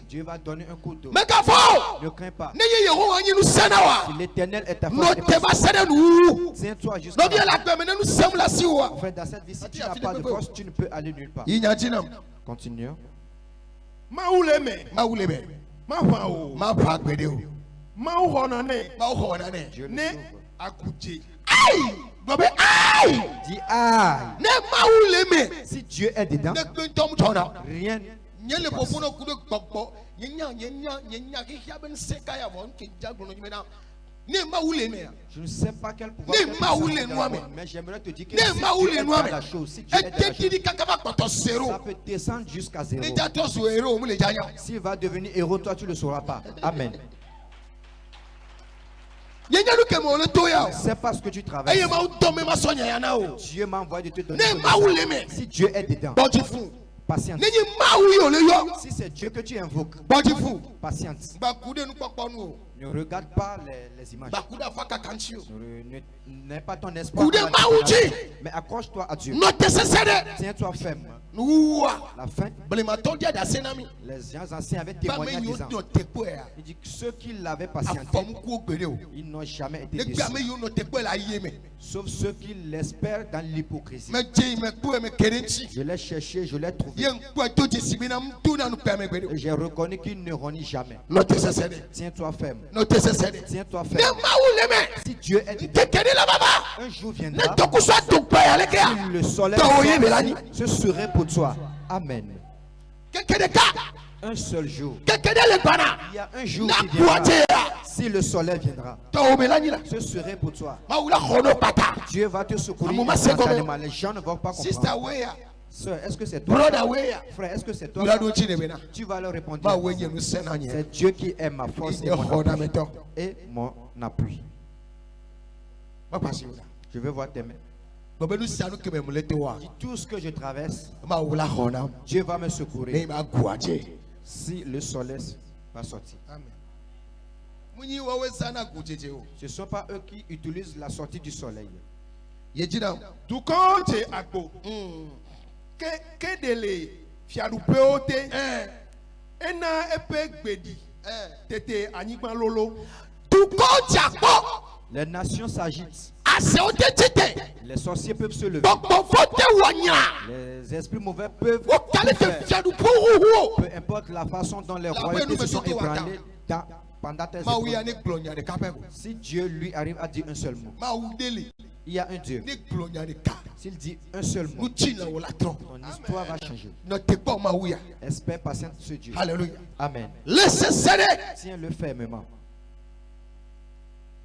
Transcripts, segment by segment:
Dieu va donner un coup d'eau. Ne crains pas. Si l'Éternel est ta force, tiens-toi jusqu'à la fin. Frère, dans cette vie, si tu n'as pas de force, tu ne peux aller nulle part. Continuons. Dieu le sauve. Dis aïe. Si Dieu est dedans, rien ne passe. Je ne sais pas quel pouvoir mais j'aimerais te dire que si Dieu est dans la chose, si Dieu est dans la chose, ça peut descendre jusqu'à zéro. S'il va devenir héros, toi tu ne le sauras pas. Amen. C'est parce que tu travailles. Dieu m'a envoyé de te donner. Si Dieu est dedans, patience. Si c'est Dieu que tu invoques, patience. Ne regarde pas les images. N'aie pas ton espoir. Mais accroche-toi à Dieu. Tiens-toi ferme. La fin, les gens anciens avaient témoigné en disant, il dit que ceux qui l'avaient patienté, ils n'ont jamais été déçus. Sauf ceux qui l'espèrent dans l'hypocrisie. Je l'ai cherché, je l'ai trouvé. Et j'ai reconnu qu'il ne renie jamais. Tiens-toi ferme. Tiens-toi ferme. Si Dieu est dedans, un jour viendra, si le soleil ce serait pour toi. Amen. Un seul jour. Il y a un jour qui viendra. Si le soleil viendra, ce serait pour toi. Dieu va te secourir instantanément. Les gens ne vont pas comprendre. Sœur, est-ce que c'est toi? Frère, est-ce que c'est toi? Tu vas leur répondre. C'est Dieu qui est ma force et mon appui. Je veux voir tes mains. Dis tout ce que je traverse, Dieu va me secourir. Si le soleil va sortir. Ce ne sont pas eux qui utilisent la sortie du soleil. Les nations s'agitent. Les sorciers peuvent se lever. Les esprits mauvais peuvent faire. Peu importe la façon dont les royautés se sont ébranlées pendant tes épreuves. Si Dieu lui arrive à dire un seul mot, il y a un Dieu. S'il dit un seul mot, ton histoire va changer. Espère patiente ce Dieu. Alléluia. Amen. Tiens-le fermement.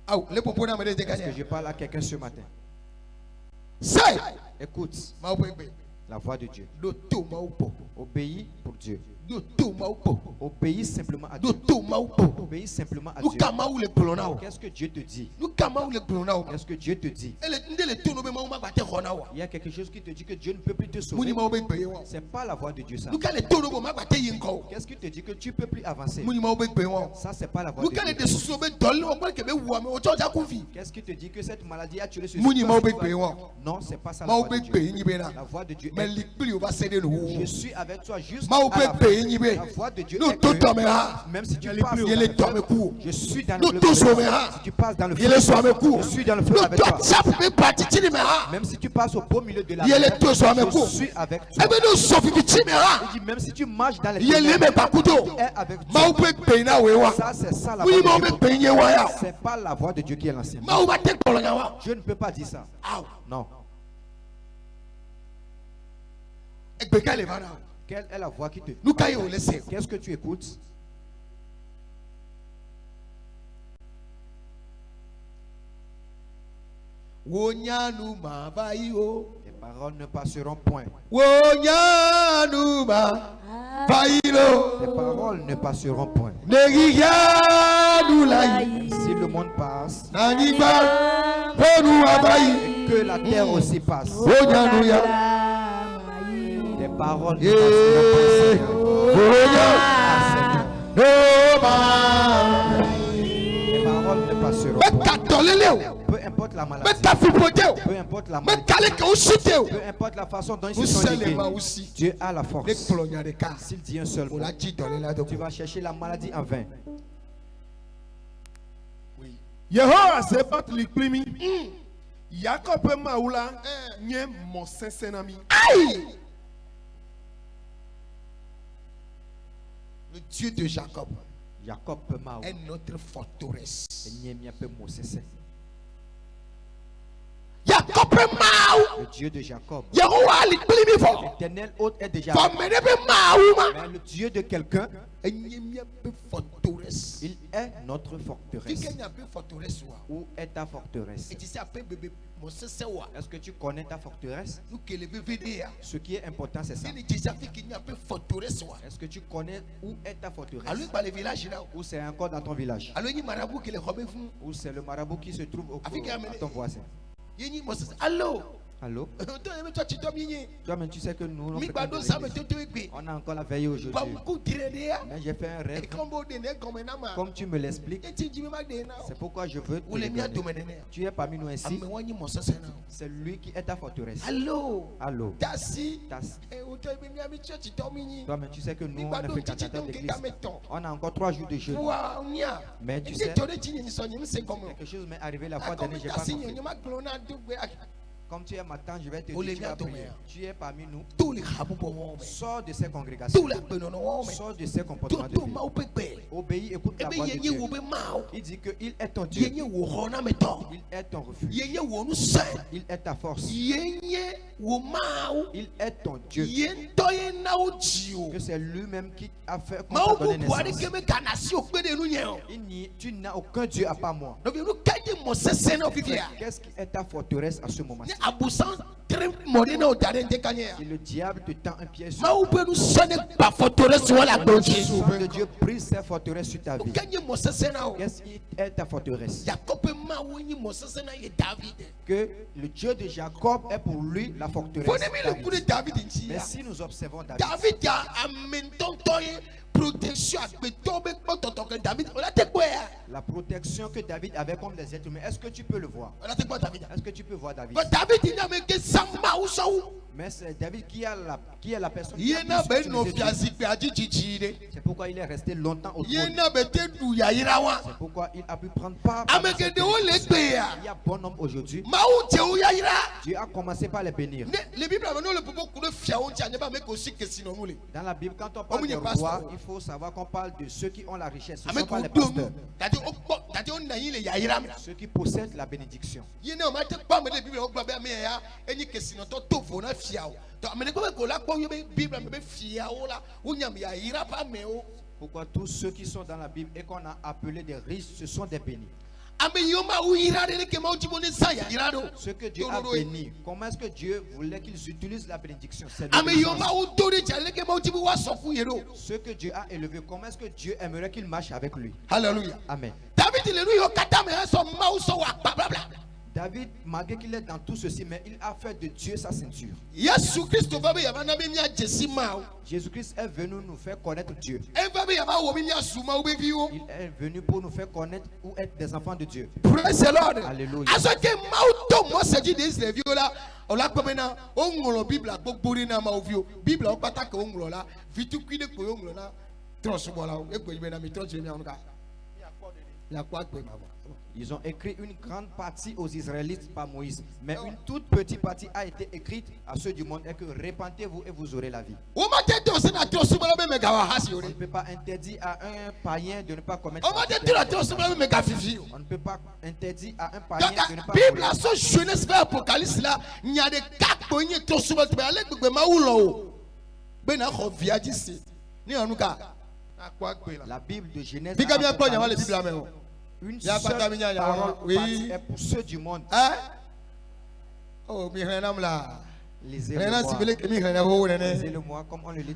Est-ce que je parle à quelqu'un ce matin? Écoute la voix de Dieu. Obéis pour Dieu. Obéis simplement à Dieu. Obéis simplement à Dieu. Qu'est-ce que Dieu te dit? Qu'est-ce que Dieu te dit? Il y a quelque chose qui te dit que Dieu ne peut plus te sauver. C'est pas la voix de Dieu ça. Qu'est-ce qui te dit que tu ne peux plus avancer? Ça c'est pas la voix de Dieu. Qu'est-ce qui te dit que cette maladie a tué ce Non, c'est pas ça la voix de Dieu. La voix de Dieu est: je suis avec toi jusqu'à la fin. La voix de Dieu est que même si tu passes je suis dans le feu. Si tu passes dans le feu, je suis dans le feu avec toi. Même si tu passes au beau milieu de la mer, je suis avec toi. Il dit même si tu marches dans les ténèbres, il est avec toi. Ça c'est ça la voix de Dieu. C'est pas la voix de Dieu qui est l'ancienne. Je ne peux pas dire ça. Non. Quelle est la voix qui te... Qu'est-ce que tu écoutes? Les paroles ne passeront point. Les paroles ne passeront point. Si le monde passe et que la terre aussi passe, les paroles ne passeront point. Les paroles ne passeront point. Peu importe importe la maladie, peu importe la maladie, peu importe la façon dont ils se sont liés, Dieu a la force. S'il dit un seul mot, tu vas chercher la maladie en vain. Yehowa se bat liklimi. Jacob maula nye mosensenami. Le Dieu de Jacob est notre forteresse. Le Dieu de Jacob, l'éternel hôte est déjà là. Mais le Dieu de quelqu'un, il est notre forteresse. Où est ta forteresse? Est-ce que tu connais ta forteresse? Ce qui est important, c'est ça. Est-ce que tu connais où est ta forteresse? Ou c'est encore dans ton village? Ou c'est le marabout qui se trouve au à ton voisin? Allô? Allô? Toi-même, tu sais que nous, on a encore la veille aujourd'hui. Mais j'ai fait un rêve. Comme tu me l'expliques, c'est pourquoi je veux te le donner. Tu es parmi nous ainsi. C'est lui qui est ta forteresse. Allô? Allô? Toi-même, tu sais que nous, on a fait 4 ans d'église. On a encore 3 jours de jeûne. Mais tu sais, quelque chose m'est arrivé la fois dernière, j'ai pas compris. Comme tu es matin, je vais te dire, tu es parmi nous. Sors de ces congrégations. Sors de ces comportements de vie. Obéis, écoute la voix de Dieu. Il dit qu'il est ton Dieu. Il est ton refuge. Il est ta force. Il est ton Dieu. Que c'est lui-même qui a fait qu'on t'a donné naissance. Tu n'as aucun Dieu à part moi. Qu'est-ce qui est ta forteresse à ce moment-ci? Si le diable te tend un piège sur que Dieu brise sa forteresse sur ta vie. Qu'est-ce qui est ta forteresse? Que le Dieu de Jacob est pour lui la forteresse. Mais si nous observons David, la protection que David avait comme les êtres humains, est-ce que tu peux le voir? Est-ce que tu peux voir David? Mais c'est David qui est la personne qui a c'est pourquoi il est resté longtemps au trône. C'est pourquoi il a pu prendre part. Il y a bon homme aujourd'hui. Dieu a commencé par les bénir. Dans la Bible, quand on parle de roi, il faut savoir qu'on parle de ceux qui ont la richesse. Ce ne sont pas les pasteurs. Ceux qui possèdent la bénédiction. Pourquoi tous ceux qui sont dans la Bible et qu'on a appelés des riches, ce sont des bénis. Ce que Dieu a béni, comment est-ce que Dieu voulait qu'ils utilisent la bénédiction? C'est ce que Dieu a élevé, comment est-ce que Dieu aimerait qu'il marche avec lui? Alléluia. Amen. David, malgré qu'il est dans tout ceci, mais il a fait de Dieu sa ceinture. Jésus-Christ est venu nous faire connaître Dieu. Il est venu pour nous faire connaître où être des enfants de Dieu. Praise the Lord. Alléluia. Ils ont écrit une grande partie aux Israélites par Moïse, mais une toute petite partie a été écrite à ceux du monde et que répentez-vous et vous aurez la vie. On ne peut pas interdire à un païen de ne pas commettre. On ne peut pas interdire à un païen de ne pas commettre. La Bible de Genèse. Une seule parole est pour ceux du monde. Oh, lisez-le-moi comme on le lit.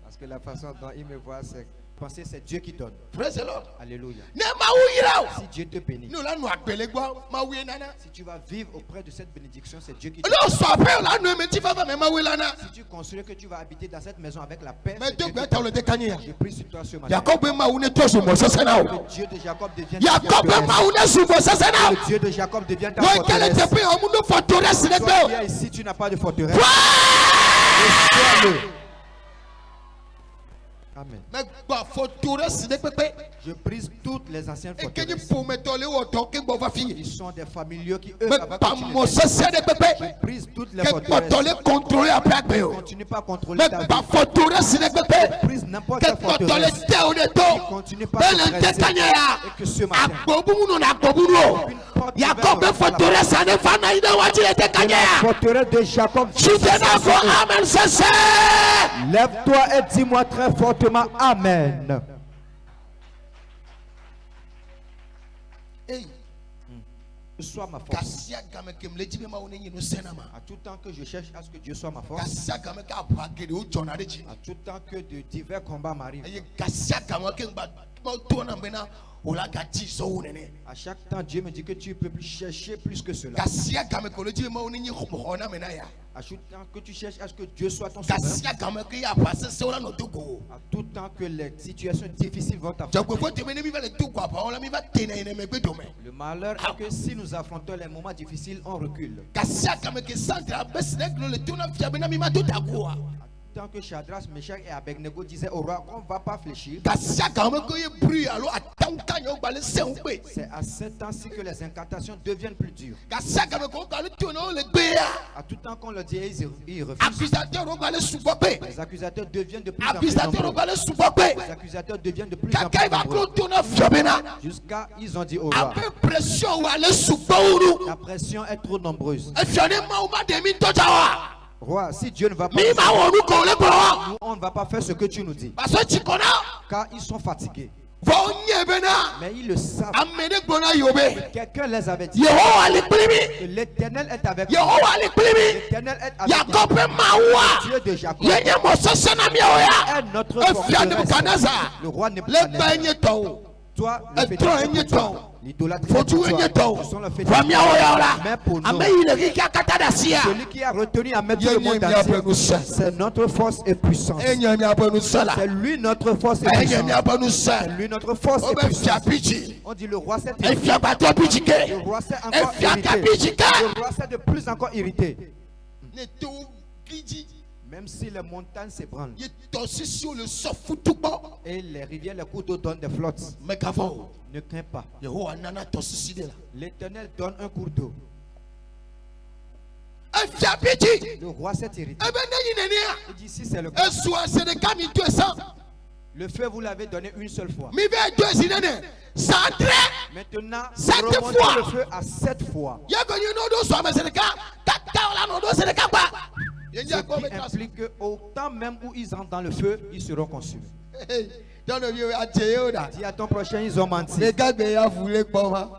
Parce que la façon dont il me voit, c'est Pensez, c'est Dieu qui donne. Praise the Lord. Alléluia. Ne maou Si Dieu te bénit, nous là nous appelons quoi maou nana. si tu vas vivre auprès de cette bénédiction, c'est Dieu qui te Non, soit peur là nous mais tu vas pas maou nana. Si tu considères que tu vas habiter dans cette maison avec la paix, Mais c'est Dieu Dieu qui va te te le décagner. Je prie sur toi ce matin. Jacob maou ne toi sur moi ça c'est là. Que Dieu de Jacob devienne Jacob maou ne sur moi ça c'est là. le Dieu de Jacob devienne ta Ouais, quel est forteresse. le pays au monde forteresse Toi qui là. es ici, tu n'as pas de forteresse. Restaure-le. Amen. Mais quoi forteresse de pépé. Je brise toutes les anciennes Et que ni forteresses. pour mettre le auto que bon va finir. Ils sont des familiaux qui eux Mais avant pas que tu ne mon ça c'est de je pépé. brise toutes les Que forteresses. pas le contrôler après après. Continue pas à contrôler Mais ta vie. pas forteresse de pépé. Brise n'importe Que quelle pas le forteresse. terre de dos. Continue pas à te Ben presser. décagner Et que ce matin, Agbobuno na agbobuno. Jacob forteresse ane fana ina wati la décagner. forteresse de Jacob, Soutiens go amen c'est ça. lève-toi et dis-moi très fortement Amen. Hey, Sois ma force. kasia game kem le jibe ma woni nyinu senama. À tout temps que je cherche à ce que Dieu soit ma force, Kasia game ka apagede o jona de ji. à tout temps que de divers combats m'arrivent, Eye kasia game ke ba to na bena o la gaji so wonene. à chaque temps Dieu me dit que tu peux plus chercher plus que cela. Kasia game ko le jibe ma woni nyi khona mena ya. À tout temps que tu cherches à ce que Dieu soit ton sauveur, Kasia game ke ya passe se wona no dugo. à tout temps que les situations difficiles vont Jago t'affronter. fo te mene mi va le dugo apa on la mi va tena ine me gbedome. Le malheur est que si nous affrontons les moments difficiles, on recule. Kasia game ke santra besne glo le tuna fia bena mi ma to tagoa. Tant que Shadrach, Meshach et Abednego disaient au roi qu'on ne va pas fléchir, Kasia game ko ye brûle alors attend kanyo ba le se on pe. c'est à ce temps-ci que les incantations deviennent plus dures. Kasia game ko ka le tuna le gbe ya. À tout temps qu'on leur dit, ils refusent. Accusateur on va le subope. Les accusateurs deviennent de plus en plus Accusateur on nombreux. va le subope. Les accusateurs deviennent de plus en Kaka plus va nombreux. klo tuna fia bena. Jusqu'à ils ont dit au roi, Après pression wa le subouru. la pression est trop nombreuse. E fiane ma o ma de mi to jawa. Roi, si Dieu ne va pas, Mi ma wo nu ko le ko. nous, on ne va pas faire ce que tu nous dis. Parce que chikona. Car ils sont fatigués. Vo nye bena. Mais ils le savent. Amene gbona yobe. Quelqu'un les avait dit Yehowa le plimi. que l'Éternel est avec nous. Yehowa le plimi. L'Éternel est avec Jacob nous. mawa. Dieu de Jacob Yenye mo sese na mi o ya. est notre E fia forteresse. Nebukadnezar. Le roi Le Nebuchadnezzar. ba enye to. Toi, Et le fétiche toi, est enye pour toi. to. L'idolâtrie est Fotu pour enye toi. to. Ce sont le fétiche. Famia o ya ora. Mais pour nous, Ame yi le ki kata da sia. celui qui a retenu à mettre Yenye le monde mi apenu entier, sa. c'est notre force et puissance. Enye mi apenu sa la. C'est lui notre force et Enye puissance. mi apenu sa. C'est lui notre force O et be fia puissance. pichi. On dit le roi s'est E irrité. fia bato pichi Le ke. roi s'est E encore fia ka irrité. pichi ke. Le roi s'est de plus encore irrité. Ne to gidi. Même si les montagnes s'ébranlent Ye to si sur le sofu tupo. et les rivières, les cours d'eau donnent des flottes, Me kavo. ne crains pas. Yehowa nana to si de la. L'Éternel donne un cours d'eau. E fia pichi. Le roi s'est irrité. E be ne yi nenia. Il dit si c'est le cas, E soa se de kami 200. le feu vous l'avez donné une seule fois. Mi ve 2 sinene. Santre. Maintenant, 7 remontez fois. le feu à 7 fois. Ye ko you no do so me se de ka. Kaka la no do se de ka ba. Ye Ce nja ko qui me tas. implique qu'au temps même où ils entrent dans le feu, ils seront consumés. Don't you a jeoda. Dis à ton prochain, ils ont menti. Le ka gbe ya fule poma.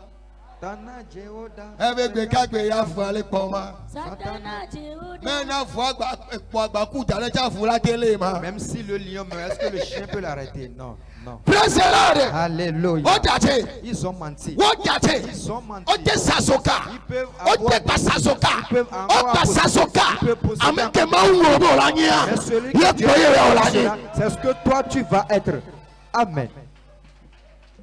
Tana Jehoda, E be gbe ka gbe ya fule poma. Satana Jehoda. Me na fu agba epo agba ku ta le ja fu la tele ma. même si le lion meurt, est-ce que le chien peut l'arrêter? Non, non. Praise the Lord. Alléluia. O date. Ils ont menti. O date. Ils ont menti. O te sasoka. Ils peuvent O avoir te pasasoka. ils peuvent O avoir pasasoka. ils peuvent posséder Ame ke ma wo bo la nya. Mais celui Ye que Dieu ko ye a o la fait nya. cela, c'est ce que toi tu vas être. Amen.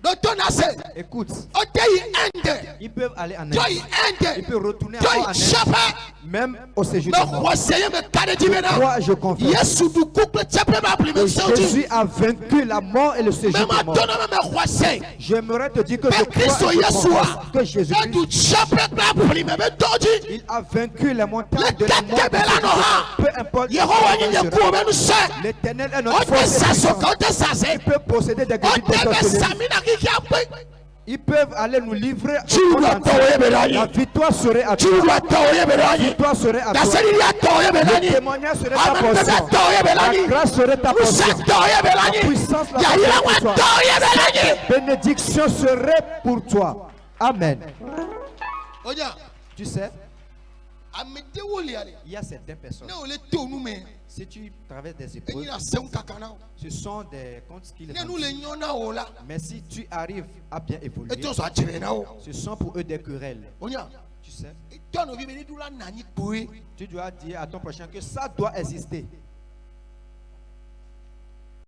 Do to na se. Écoute, O te yi ende. ils peuvent aller en To Inde. yi Ils ende. peuvent retourner To encore en yi Inde, chapa. même au séjour Me de mort. ko se ye me kare di me na. Moi, je confesse Yesu du couple chapre ba pli me que so ti. Jésus a vaincu la mort et le Me séjour ma de mort. to na me ko se. J'aimerais te dire que je Mais Christ crois et je Yeshua, confesse que et Jésus-Christ, du chapre ba pli me doji. il a vaincu les montagnes Le de la mort. kete bela no ha. Peu importe. Yehowa ni ye ku me nu se. L'éternel est O notre te force et sasoka, puissance. o te sase. Il peut posséder des O guéris te be de sami na ki ki ape. Ils peuvent aller nous livrer au Tu monde dois entier. t'envoyer Bédani. La victoire serait à Tu toi. dois t'envoyer La Bédani. victoire serait à La toi. série a t'envoyer Le Bédani. témoignage serait ta Amen. portion. T'envoyer La Bédani. grâce serait ta Nous portion. sommes t'envoyer La Bédani. puissance, la Yahira force wa pour toi. t'envoyer Bédani. Bénédiction serait pour toi. Amen. Oya, Tu sais, amete wo le ale. il y a certaines personnes. Ne o le to nu me. Si tu traverses des épreuves, ce sont des comptes qui les rendent. Mais si tu arrives à bien évoluer, ce sont pour eux des querelles. Tu sais, tu dois dire à ton prochain que ça doit exister.